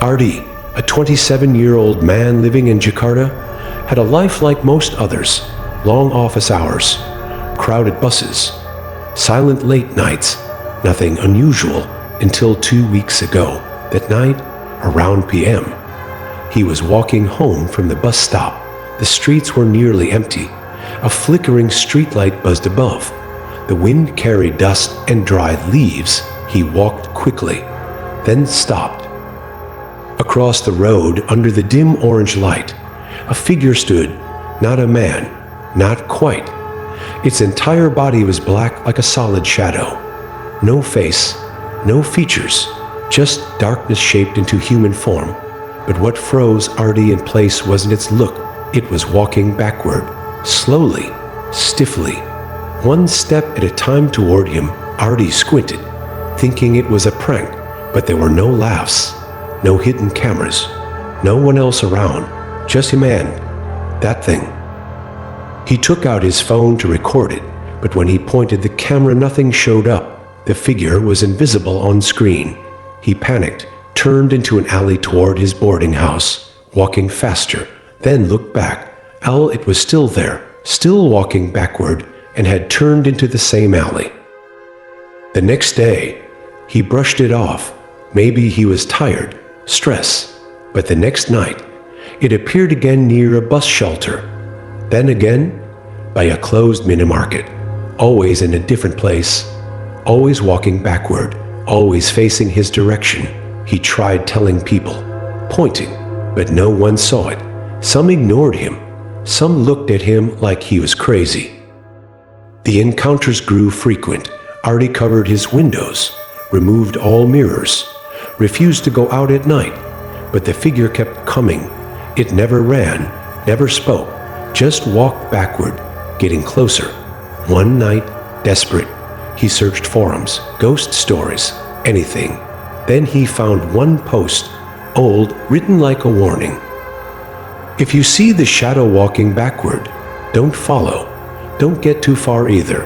Ardi, a 27-year-old man living in Jakarta, had a life like most others. Long office hours, crowded buses, silent late nights, nothing unusual until 2 weeks ago. That night, around p.m., he was walking home from the bus stop. The streets were nearly empty. A flickering streetlight buzzed above. The wind carried dust and dried leaves. He walked quickly, then stopped. Across the road, under the dim orange light, a figure stood, not a man, not quite. Its entire body was black like a solid shadow. No face, no features, just darkness shaped into human form. But what froze Ardi in place wasn't its look. It was walking backward, slowly, stiffly, one step at a time toward him. Ardi squinted, thinking it was a prank, but there were no laughs, no hidden cameras, no one else around, just him and that thing. He took out his phone to record it, but when he pointed the camera, nothing showed up. The figure was invisible on screen. He panicked, turned into an alley toward his boarding house, walking faster, then looked back. It was still there, still walking backward, and had turned into the same alley. The next day, he brushed it off. Maybe he was tired, stress. But the next night, it appeared again near a bus shelter. Then again, by a closed mini-market, always in a different place, always walking backward, always facing his direction. He tried telling people, pointing, but no one saw it. Some ignored him. Some looked at him like he was crazy. The encounters grew frequent. Ardi covered his windows, removed all mirrors, refused to go out at night. But the figure kept coming. It never ran, never spoke, just walked backward, getting closer. One night, desperate, he searched forums, ghost stories, anything. Then he found one post, old, written like a warning. If you see the shadow walking backward, don't follow. Don't get too far either.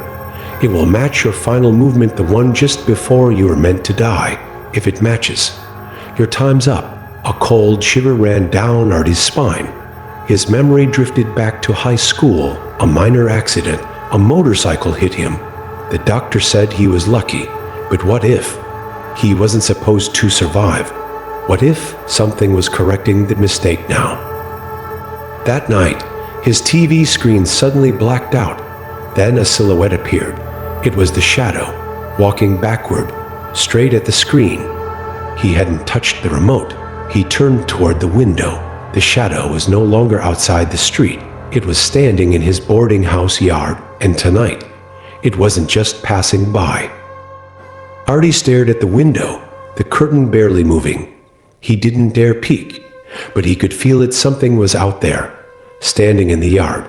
It will match your final movement, the one just before you are meant to die. If it matches, your time's up. A cold shiver ran down Ardi's spine. His memory drifted back to high school, a minor accident. A motorcycle hit him. The doctor said he was lucky, but what if he wasn't supposed to survive? What if something was correcting the mistake now? That night, his TV screen suddenly blacked out. Then a silhouette appeared. It was the shadow, walking backward, straight at the screen. He hadn't touched the remote. He turned toward the window. The shadow was no longer outside the street. It was standing in his boarding house yard, and tonight, it wasn't just passing by. Ardi stared at the window, the curtain barely moving. He didn't dare peek, but he could feel it. Something was out there, standing in the yard,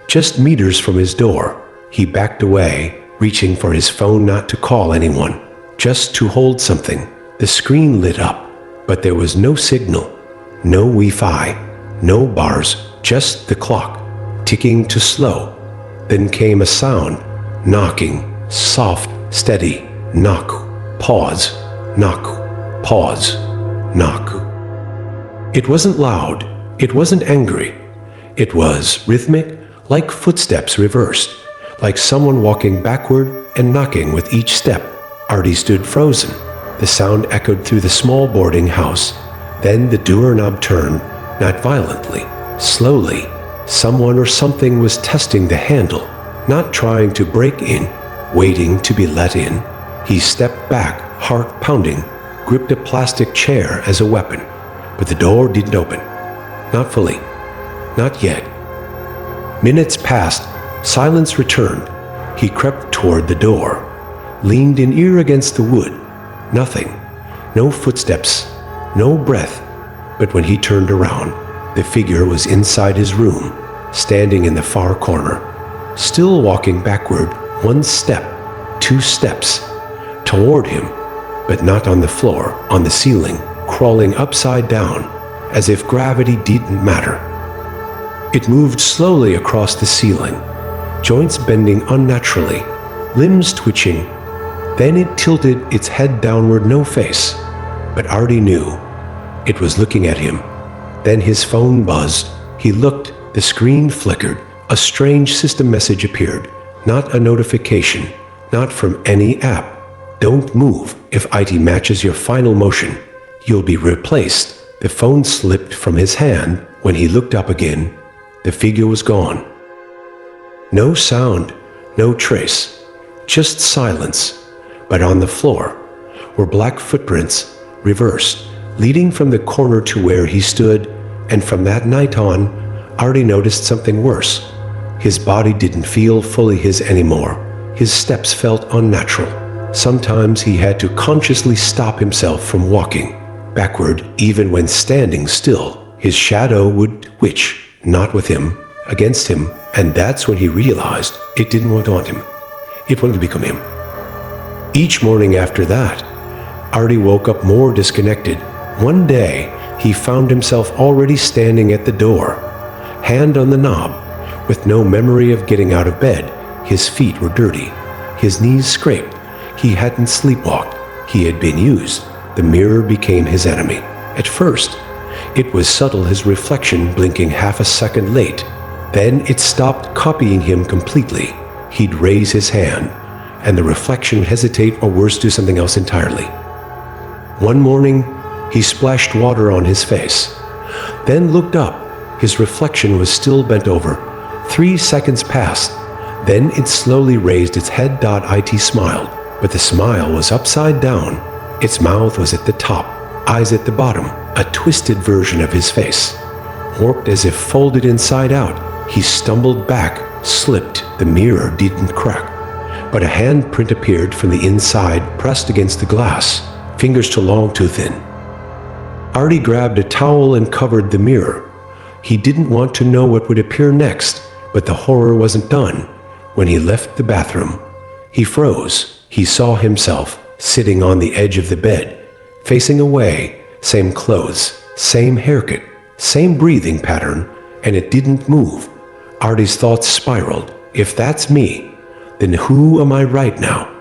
just meters from his door. He backed away, reaching for his phone, not to call anyone, just to hold something. The screen lit up, but there was no signal, no Wi-Fi, no bars, just the clock, ticking to slow. Then came a sound, knocking, soft, steady, knock, pause, knock, pause, knock. It wasn't loud, it wasn't angry. It was rhythmic, like footsteps reversed, like someone walking backward and knocking with each step. Ardi stood frozen. The sound echoed through the small boarding house. Then the doorknob turned, not violently, slowly. Someone or something was testing the handle, not trying to break in, waiting to be let in. He stepped back, heart pounding, gripped a plastic chair as a weapon. But the door didn't open. Not fully. Not yet. Minutes passed. Silence returned. He crept toward the door, leaned an ear against the wood. Nothing. No footsteps. No breath. But when he turned around, the figure was inside his room, standing in the far corner, still walking backward, one step, two steps, toward him, but not on the floor, on the ceiling, crawling upside down, as if gravity didn't matter. It moved slowly across the ceiling, joints bending unnaturally, limbs twitching. Then it tilted its head downward, no face. But Ardi knew It was looking at him. Then his phone buzzed. He looked, the screen flickered. A strange system message appeared. Not a notification, not from any app. Don't move. If IT matches your final motion, you'll be replaced. The phone slipped from his hand. When he looked up again, the figure was gone. No sound, no trace, just silence. But on the floor were black footprints, reversed, leading from the corner to where he stood. And from that night on, Ardi noticed something worse. His body didn't feel fully his anymore. His steps felt unnatural. Sometimes he had to consciously stop himself from walking backward. Even when standing still, his shadow would twitch, not with him, against him. And that's when he realized it didn't want him. It wanted to become him. Each morning after that, Ardi woke up more disconnected. One day, he found himself already standing at the door, hand on the knob, with no memory of getting out of bed. His feet were dirty, his knees scraped. He hadn't sleepwalked, he had been used. The mirror became his enemy. At first, it was subtle, his reflection blinking half a second late. Then it stopped copying him completely. He'd raise his hand, and the reflection would hesitate, or worse, do something else entirely. One morning, he splashed water on his face, then looked up. His reflection was still bent over. 3 seconds passed. Then it slowly raised its head. It smiled, but the smile was upside down. Its mouth was at the top, eyes at the bottom, a twisted version of his face, warped as if folded inside out. He stumbled back, slipped. The mirror didn't crack, but a handprint appeared from the inside, pressed against the glass, fingers too long, too thin. Ardi grabbed a towel and covered the mirror. He didn't want to know what would appear next, but the horror wasn't done. When he left the bathroom, he froze. He saw himself sitting on the edge of the bed, facing away, same clothes, same haircut, same breathing pattern, and it didn't move. Ardi's thoughts spiraled. If that's me, then who am I right now?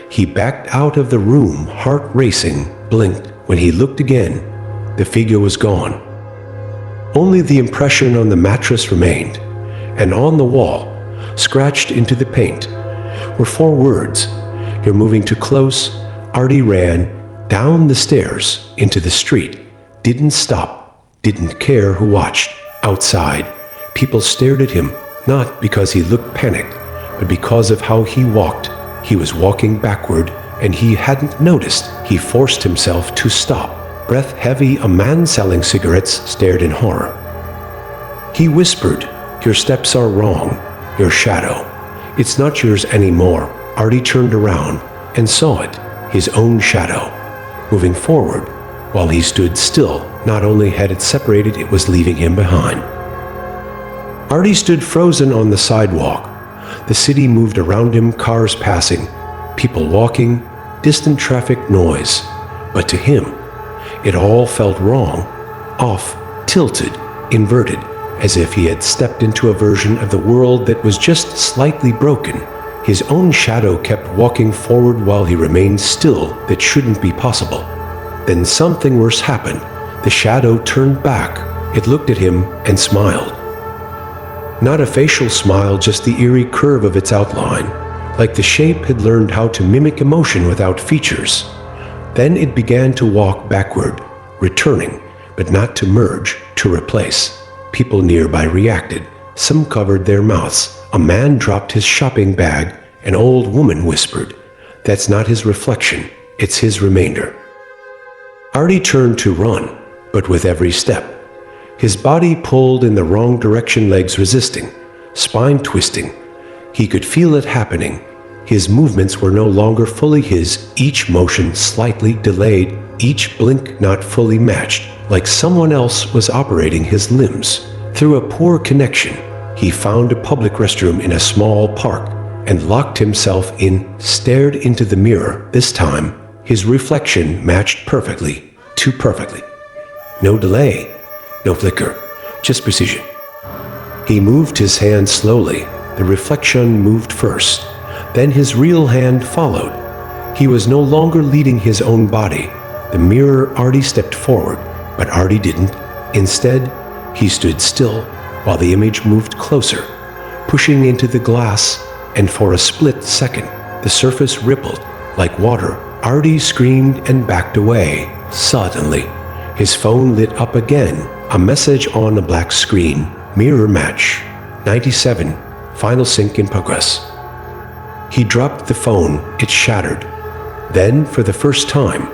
He backed out of the room, heart racing, blinked. When he looked again, the figure was gone. Only the impression on the mattress remained, and on the wall, scratched into the paint, were 4 words. You're moving too close. Ardi ran down the stairs into the street, didn't stop, didn't care who watched. Outside, people stared at him, not because he looked panicked, but because of how he walked. He was walking backward, and he hadn't noticed. He forced himself to stop. Breath heavy, a man selling cigarettes stared in horror. He whispered, "Your steps are wrong. Your shadow. It's not yours anymore." Ardi turned around and saw it, his own shadow, moving forward while he stood still. Not only had it separated, it was leaving him behind. Ardi stood frozen on the sidewalk. The city moved around him, cars passing, people walking, distant traffic noise. But to him, it all felt wrong, off, tilted, inverted, as if he had stepped into a version of the world that was just slightly broken. His own shadow kept walking forward while he remained still. That shouldn't be possible. Then something worse happened. The shadow turned back. It looked at him and smiled. Not a facial smile, just the eerie curve of its outline, like the shape had learned how to mimic emotion without features. Then it began to walk backward, returning, but not to merge, to replace. People nearby reacted. Some covered their mouths. A man dropped his shopping bag. An old woman whispered, "That's not his reflection, it's his remainder." Ardi turned to run, but with every step, his body pulled in the wrong direction, legs resisting, spine twisting. He could feel it happening. His movements were no longer fully his, each motion slightly delayed, each blink not fully matched, like someone else was operating his limbs. Through a poor connection, he found a public restroom in a small park and locked himself in, stared into the mirror. This time, his reflection matched perfectly, too perfectly. No delay, no flicker, just precision. He moved his hand slowly. The reflection moved first. Then his real hand followed. He was no longer leading his own body. The mirror Ardi stepped forward, But Ardi didn't. Instead, he stood still while the image moved closer, pushing into the glass, and for a split second, the surface rippled like water. Ardi screamed and backed away. Suddenly, his phone lit up again, a message on a black screen. Mirror match. 97. Final sync in progress. He dropped the phone. It shattered. Then, for the first time,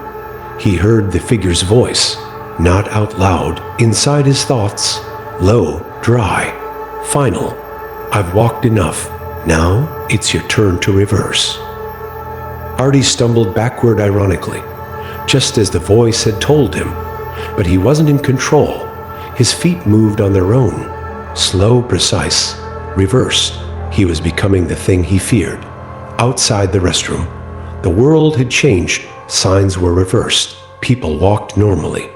he heard the figure's voice, not out loud, inside his thoughts, low, dry. Final. I've walked enough. Now, it's your turn to reverse. Ardi stumbled backward ironically, just as the voice had told him, but he wasn't in control. His feet moved on their own, slow, precise, reversed. He was becoming the thing he feared. Outside the restroom, the world had changed. Signs were reversed. People walked normally,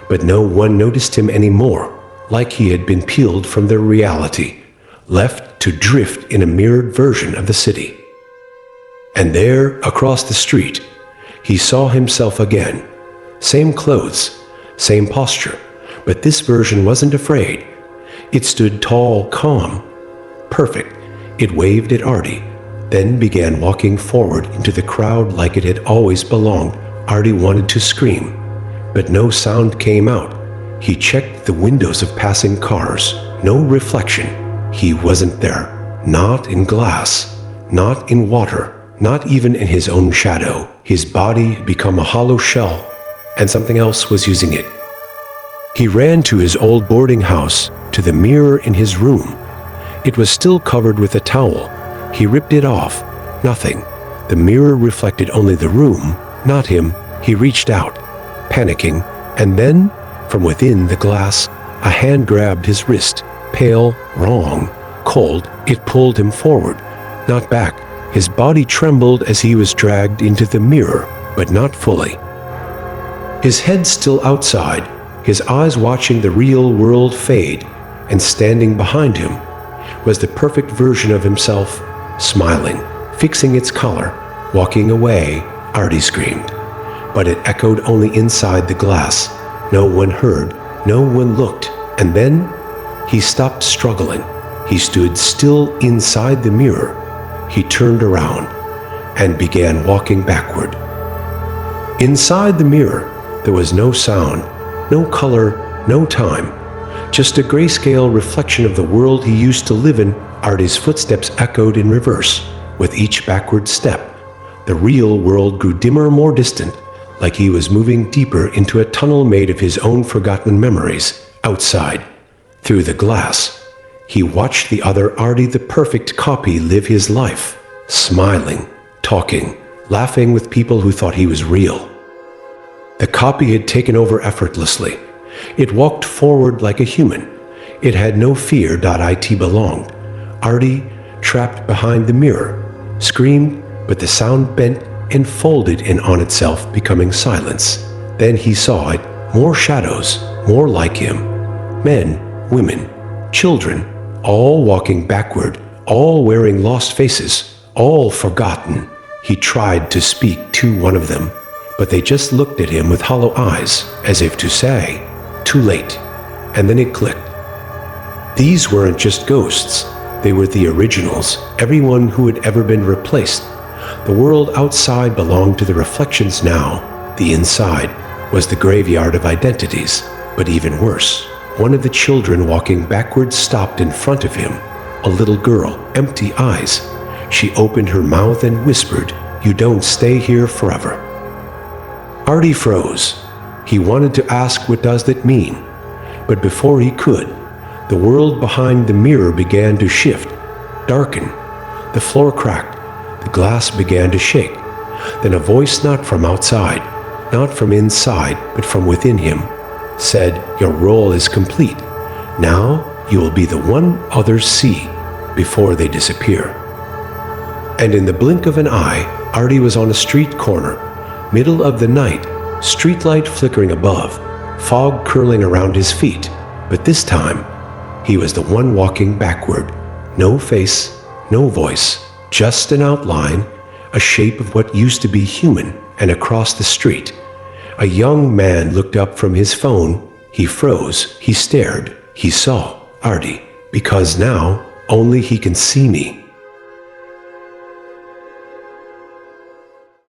but no one noticed him anymore, like he had been peeled from their reality, left to drift in a mirrored version of the city. And there, across the street, he saw himself again. Same clothes, same posture, but this version wasn't afraid. It stood tall, calm, perfect. It waved at Ardi, then began walking forward into the crowd like it had always belonged. Ardi wanted to scream, but no sound came out. He checked the windows of passing cars. No reflection. He wasn't there. Not in glass, not in water, not even in his own shadow. His body had become a hollow shell, and something else was using it. He ran to his old boarding house, to the mirror in his room. It was still covered with a towel. He ripped it off. Nothing. The mirror reflected only the room, not him. He reached out, panicking, and then, from within the glass, a hand grabbed his wrist. Pale, wrong, cold, it pulled him forward, not back. His body trembled as he was dragged into the mirror, but not fully. His head still outside, his eyes watching the real world fade, and standing behind him was the perfect version of himself, smiling, fixing its collar, walking away. Ardi screamed, but it echoed only inside the glass. No one heard, no one looked, and then he stopped struggling. He stood still inside the mirror. He turned around and began walking backward. Inside the mirror, there was no sound, no color, no time, just a grayscale reflection of the world he used to live in. Ardi's footsteps echoed in reverse with each backward step. The real world grew dimmer, more distant, like he was moving deeper into a tunnel made of his own forgotten memories. Outside, through the glass, he watched the other Ardi, the perfect copy, live his life, smiling, talking, laughing with people who thought he was real. The copy had taken over effortlessly. It walked forward like a human. It had no fear. It belonged. Ardi, trapped behind the mirror, screamed, but the sound bent and folded in on itself, becoming silence. Then he saw it, more shadows, more like him. Men, women, children, all walking backward, all wearing lost faces, all forgotten. He tried to speak to one of them, but they just looked at him with hollow eyes, as if to say, too late. And then it clicked. These weren't just ghosts. They were the originals, everyone who had ever been replaced. The world outside belonged to the reflections now. The inside was the graveyard of identities. But even worse, one of the children walking backwards stopped in front of him. A little girl, empty eyes. She opened her mouth and whispered, "You don't stay here forever." Ardi froze. He wanted to ask, what does that mean? But before he could, the world behind the mirror began to shift, darken. The floor cracked. The glass began to shake. Then a voice, not from outside, not from inside, but from within him, said, "Your role is complete. Now you will be the one others see before they disappear." And in the blink of an eye, Ardi was on a street corner, middle of the night, streetlight flickering above, fog curling around his feet. But this time, he was the one walking backward. No face, no voice, just an outline, a shape of what used to be human. And across the street, a young man looked up from his phone. He froze, he stared, he saw Ardi, because now only he can see me.